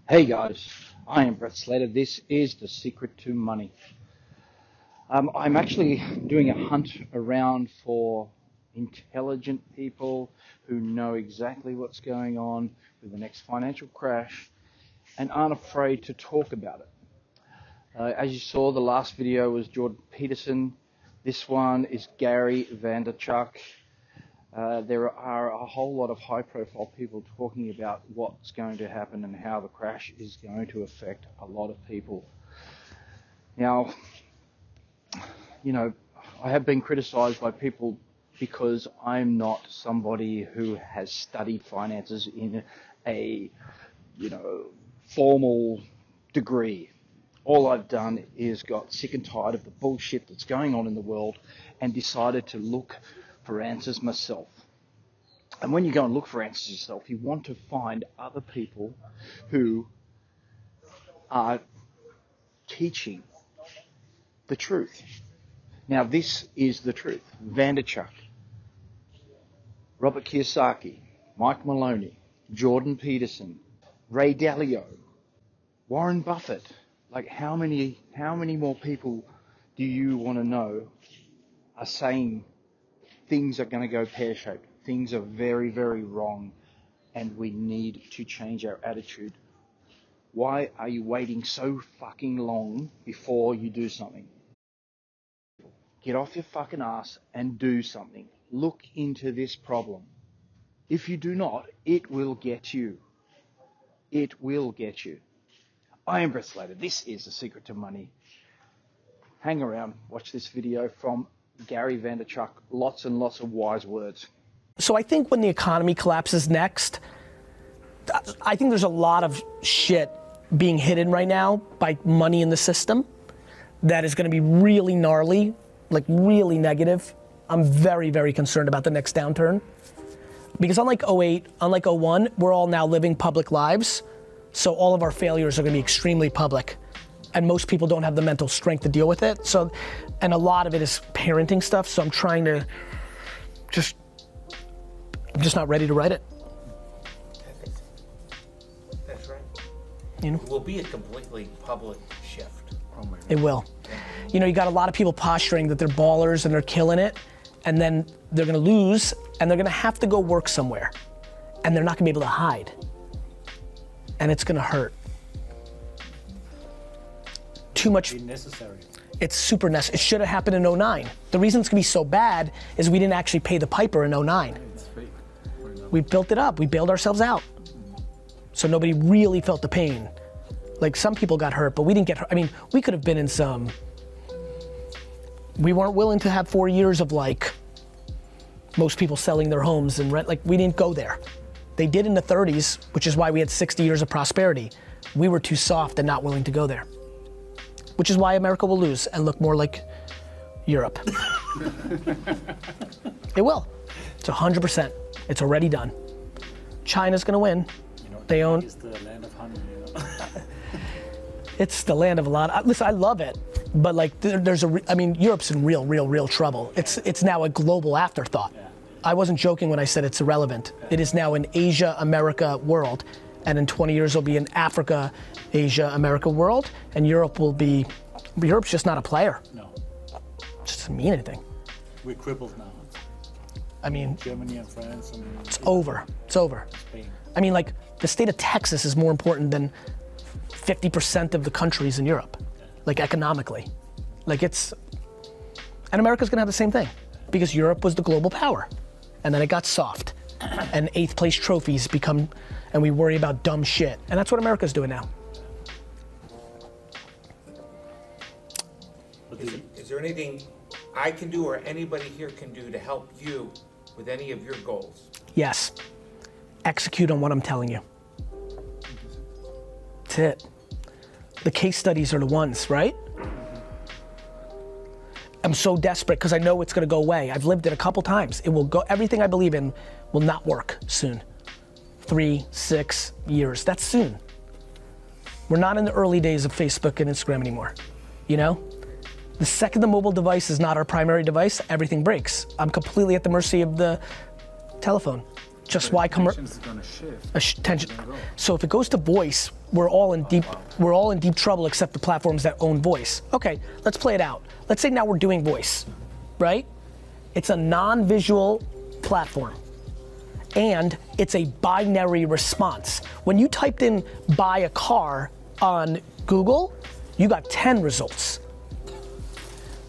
Hey guys, I am Slater. This is The Secret to Money. I'm actually doing a hunt around for intelligent people who know exactly what's going on with the next financial crash and aren't afraid to talk about it. As you saw, the last video was Jordan Peterson. This one is Gary Vaynerchuk. There are a whole lot of high-profile people talking about what's going to happen and how the crash is going to affect a lot of people. Now, you know, I have been criticized by people because I'm not somebody who has studied finances in a, formal degree. All I've done is got sick and tired of the bullshit that's going on in the world and decided to look for answers myself. And when you go and look for answers yourself, you want to find other people who are teaching the truth. Now, this is the truth. Vaynerchuk, Robert Kiyosaki, Mike Maloney, Jordan Peterson, Ray Dalio, Warren Buffett. Like, how many more people do you want to know are saying things are going to go pear-shaped? Things are very, very wrong, and we need to change our attitude. Why are you waiting so fucking long before you do something? Get off your fucking ass and do something. Look into this problem. If you do not, it will get you. It will get you. I am Slater. This is The Secret to Money. Hang around, watch this video from Gary Vaynerchuk. Lots and lots of wise words. So I think when the economy collapses next, I think there's a lot of shit being hidden right now by money in the system that is going to be really gnarly, like really negative. I'm very, very concerned about the next downturn. Because unlike 08, unlike 01, we're all now living public lives. So all of our failures are going to be extremely public. And most people don't have the mental strength to deal with it. So, and a lot of it is parenting stuff. So I'm trying to I'm just not ready to write it. That's right. You know? It will be a completely public shift. It will. You know, you got a lot of people posturing that they're ballers and they're killing it, and then they're gonna lose, and they're gonna have to go work somewhere, and they're not gonna be able to hide. And it's gonna hurt. Too much. Necessary. It's super necessary. It should have happened in 09. The reason it's gonna be so bad is we didn't actually pay the piper in 09. We built it up, we bailed ourselves out. So nobody really felt the pain. Like, some people got hurt, but we didn't get hurt. I mean, we could have been in some, we weren't willing to have 4 years of like, most people selling their homes and rent, like we didn't go there. They did in the 30s, which is why we had 60 years of prosperity. We were too soft and not willing to go there. Which is why America will lose and look more like Europe. It will, it's 100%. It's already done. China's gonna win. You know, they own. It's the land of honey, you know? It's the land of a lot. Listen, I love it, but like I mean, Europe's in real trouble. It's now a global afterthought. Yeah. I wasn't joking when I said it's irrelevant. It is now an Asia, America world, and in 20 years it'll be an Africa, Asia, America world, and Europe's just not a player. No. It just doesn't mean anything. We're crippled now. I mean, Germany and France and it's over. It's over. Spain. I mean, like, the state of Texas is more important than 50% of the countries in Europe, like economically. Like, and America's gonna have the same thing, because Europe was the global power, and then it got soft, and 8th place trophies become, and we worry about dumb shit, and that's what America's doing now. Is there anything I can do or anybody here can do to help you with any of your goals? Yes, execute on what I'm telling you. That's it. The case studies are the ones, right? I'm so desperate because I know it's gonna go away. I've lived it a couple times. It will go, everything I believe in will not work soon. 3, 6 years, that's soon. We're not in the early days of Facebook and Instagram anymore, you know? The second the mobile device is not our primary device, everything breaks. I'm completely at the mercy of the telephone. Just why Attention's gonna shift. attention. So if it goes to voice, we're all in deep trouble except the platforms that own voice. Okay, let's play it out. Let's say now we're doing voice, right? It's a non-visual platform and it's a binary response. When you typed in buy a car on Google, you got 10 results.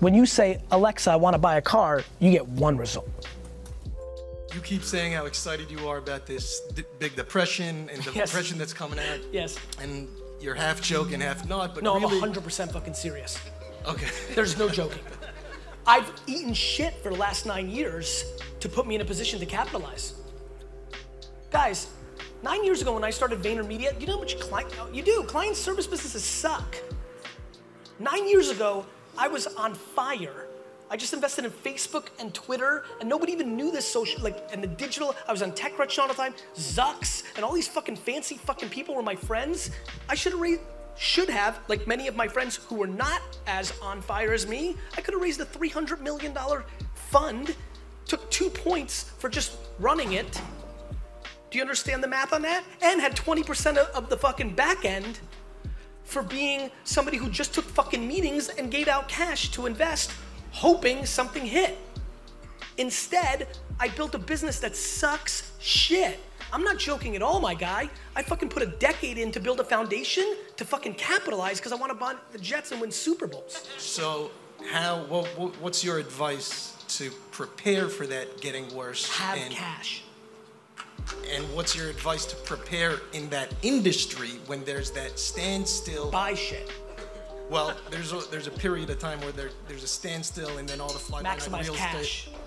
When you say, Alexa, I wanna buy a car, you get 1 result. You keep saying how excited you are about this big depression and the Yes. depression that's coming out. Yes. And you're half joking, half not, but No, really... I'm 100% fucking serious. Okay. There's no joking. I've eaten shit for the last 9 years to put me in a position to capitalize. Guys, 9 years ago when I started VaynerMedia, you know how much client service businesses suck. 9 years ago, I was on fire. I just invested in Facebook and Twitter, and nobody even knew this social, and the digital, I was on TechCrunch all the time, Zucks, and all these fucking fancy fucking people were my friends. I should have, like many of my friends who were not as on fire as me, I could have raised a $300 million fund, took 2 points for just running it. Do you understand the math on that? And had 20% of the fucking back end for being somebody who just took fucking meetings and gave out cash to invest, hoping something hit. Instead, I built a business that sucks shit. I'm not joking at all, my guy. I fucking put a decade in to build a foundation to fucking capitalize because I want to buy the Jets and win Super Bowls. So what's your advice to prepare for that getting worse? Have cash. And what's your advice to prepare in that industry when there's that standstill? Buy shit. Well, there's a period of time where there's a standstill and then all the Maximize real cash. estate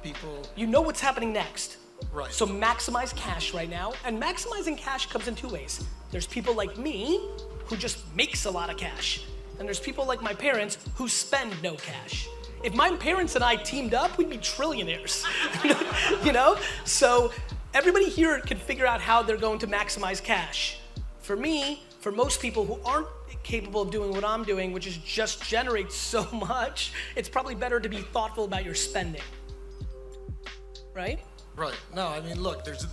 people. You know what's happening next. Right. So maximize cash right now, and maximizing cash comes in 2 ways. There's people like me who just makes a lot of cash, and there's people like my parents who spend no cash. If my parents and I teamed up, we'd be trillionaires, you know? So everybody here can figure out how they're going to maximize cash. For me, for most people who aren't capable of doing what I'm doing, which is just generate so much, it's probably better to be thoughtful about your spending, right? Right. No, I mean, look, there's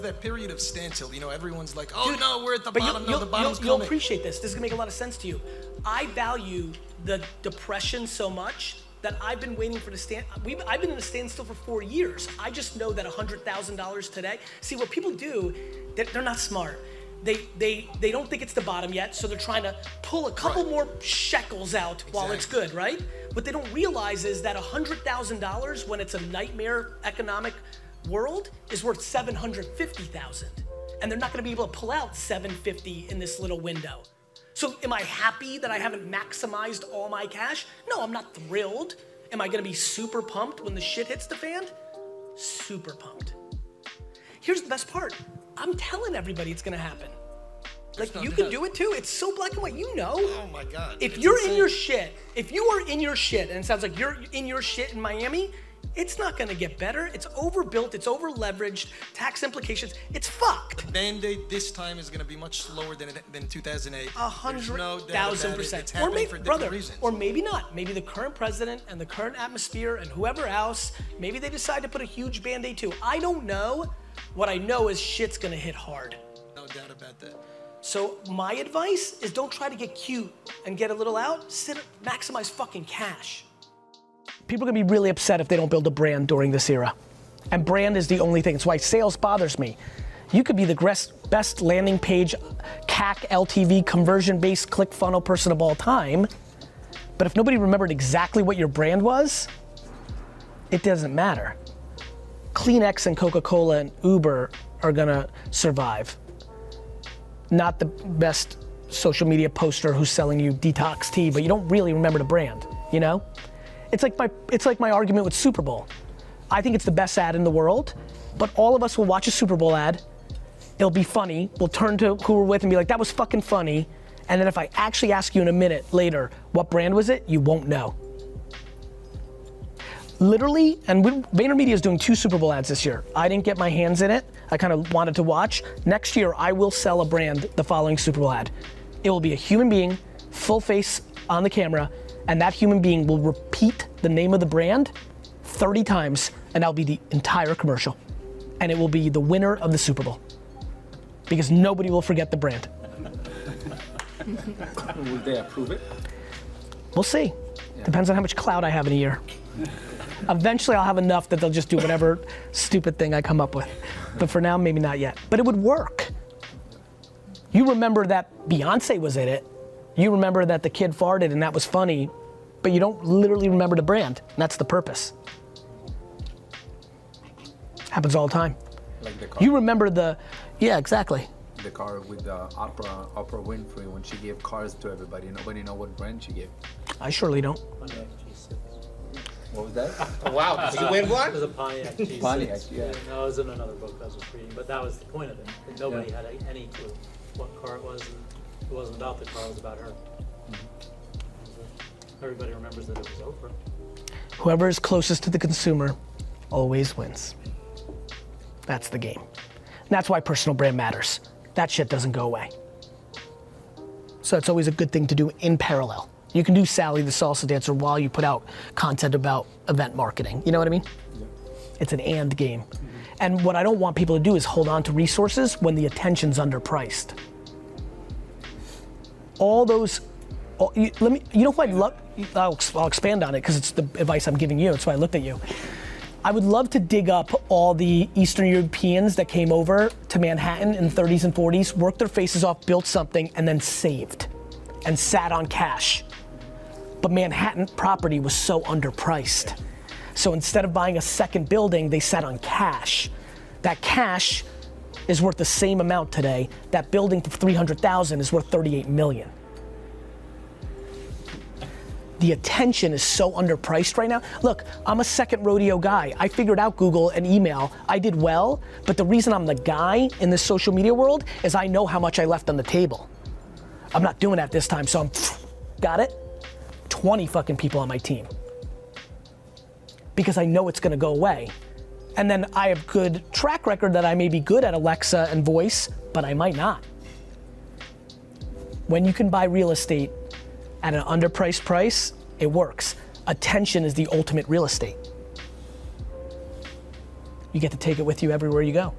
that period of standstill. You know, everyone's like, oh, Dude, no, we're at the bottom. No, the bottom's you'll coming. appreciate this. This is gonna make a lot of sense to you. I value the depression so much that I've been waiting for I've been in a standstill for 4 years. I just know that $100,000 today. See, what people do, they're not smart. They don't think it's the bottom yet, so they're trying to pull a couple more shekels out while it's good, right? What they don't realize is that $100,000 when it's a nightmare economic world is worth $750,000, and they're not going to be able to pull out $750 in this little window. So am I happy that I haven't maximized all my cash? No, I'm not thrilled. Am I going to be super pumped when the shit hits the fan? Super pumped. Here's the best part. I'm telling everybody it's going to happen. Like, you can do it too. It's so black and white. You know. Oh my God. If you're in your shit, if you are in your shit, and it sounds like you're in your shit in Miami, it's not gonna get better. It's overbuilt, it's over leveraged, tax implications, it's fucked. The Band-Aid this time is gonna be much slower than 2008. 100,000%. Or maybe, brother, or maybe not. Maybe the current president and the current atmosphere and whoever else, maybe they decide to put a huge Band-Aid too. I don't know. What I know is shit's gonna hit hard. No doubt about that. So my advice is don't try to get cute and get a little out, maximize fucking cash. People are gonna be really upset if they don't build a brand during this era. And brand is the only thing. It's why sales bothers me. You could be the best landing page, CAC, LTV, conversion-based click funnel person of all time, but if nobody remembered exactly what your brand was, it doesn't matter. Kleenex and Coca-Cola and Uber are gonna survive. Not the best social media poster who's selling you detox tea, but you don't really remember the brand, you know? It's like my argument with Super Bowl. I think it's the best ad in the world, but all of us will watch a Super Bowl ad, it'll be funny, we'll turn to who we're with and be like, that was fucking funny, and then if I actually ask you in a minute later, what brand was it, you won't know. Literally, and VaynerMedia is doing 2 Super Bowl ads this year. I didn't get my hands in it, I kind of wanted to watch. Next year, I will sell a brand the following Super Bowl ad. It will be a human being, full face on the camera, and that human being will repeat the name of the brand 30 times, and that'll be the entire commercial. and it will be the winner of the Super Bowl. Because nobody will forget the brand. Will they approve it? We'll see. Yeah. Depends on how much clout I have in a year. Eventually I'll have enough that they'll just do whatever stupid thing I come up with. But for now, maybe not yet. But it would work. You remember that Beyonce was in it. You remember that the kid farted and that was funny, but you don't literally remember the brand. And that's the purpose. Happens all the time. Like the car. You remember yeah, exactly. The car with Oprah Winfrey when she gave cars to everybody. Nobody know what brand she gave. I surely don't. What was that? Oh, wow, did you win one? It was a Pontiac G6. Pontiac, yeah. No, it was in another book I was just reading, but that was the point of it. That nobody had any clue what car it was, and it wasn't about the car, it was about her. Everybody remembers that it was Oprah. Whoever is closest to the consumer always wins. That's the game. And that's why personal brand matters. That shit doesn't go away. So it's always a good thing to do in parallel. You can do Sally the salsa dancer while you put out content about event marketing. You know what I mean? Yeah. It's an and game. Mm-hmm. And what I don't want people to do is hold on to resources when the attention's underpriced. All those, you know what I'd love, I'll expand on it because it's the advice I'm giving you, that's why I looked at you. I would love to dig up all the Eastern Europeans that came over to Manhattan in the 30s and 40s, worked their faces off, built something, and then saved and sat on cash. But Manhattan property was so underpriced. So instead of buying a second building, they sat on cash. That cash is worth the same amount today. That building for $300,000 is worth $38 million. The attention is so underpriced right now. Look, I'm a second rodeo guy. I figured out Google and email. I did well, but the reason I'm the guy in this social media world is I know how much I left on the table. I'm not doing that this time, so I'm, got it? 20 fucking people on my team. Because I know it's gonna go away. And then I have good track record that I may be good at Alexa and voice, but I might not. When you can buy real estate at an underpriced price, it works. Attention is the ultimate real estate. You get to take it with you everywhere you go.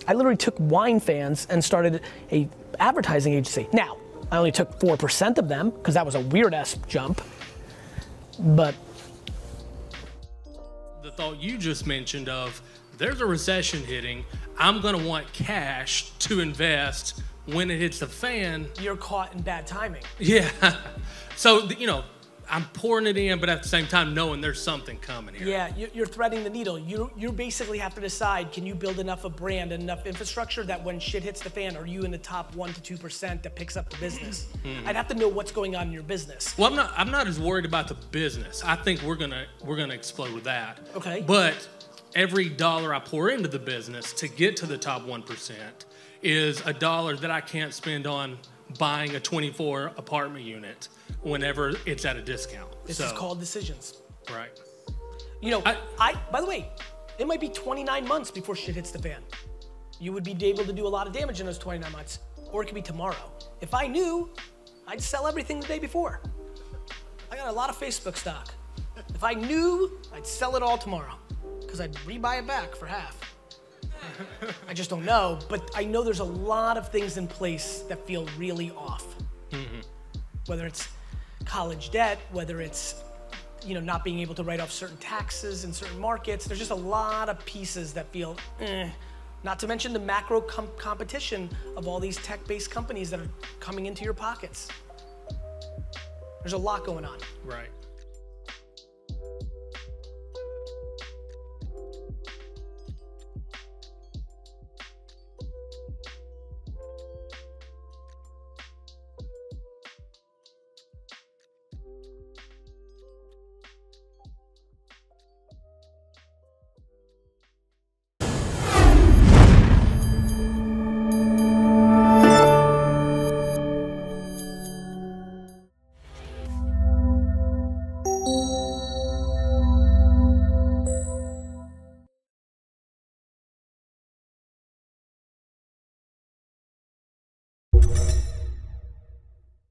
I literally took wine fans and started a advertising agency. Now, I only took 4% of them, because that was a weird ass jump, but. The thought you just mentioned of, there's a recession hitting, I'm gonna want cash to invest when it hits the fan. You're caught in bad timing. Yeah, so, you know, I'm pouring it in, but at the same time knowing there's something coming here. Yeah, you're threading the needle. You basically have to decide, can you build enough of brand and enough infrastructure that when shit hits the fan, are you in the top 1% to 2% that picks up the business? I'd have to know what's going on in your business. Well, I'm not as worried about the business. I think we're gonna explode with that. Okay. But every dollar I pour into the business to get to the top 1% is a dollar that I can't spend on buying a 24 apartment unit whenever it's at a discount. This is called decisions. Right. You know, by the way, it might be 29 months before shit hits the fan. You would be able to do a lot of damage in those 29 months, or it could be tomorrow. If I knew, I'd sell everything the day before. I got a lot of Facebook stock. If I knew, I'd sell it all tomorrow, because I'd rebuy it back for half. I just don't know, but I know there's a lot of things in place that feel really off. Whether it's college debt, whether it's, you know, not being able to write off certain taxes in certain markets. There's just a lot of pieces that feel Not to mention the macro competition of all these tech-based companies that are coming into your pockets. There's a lot going on. Right.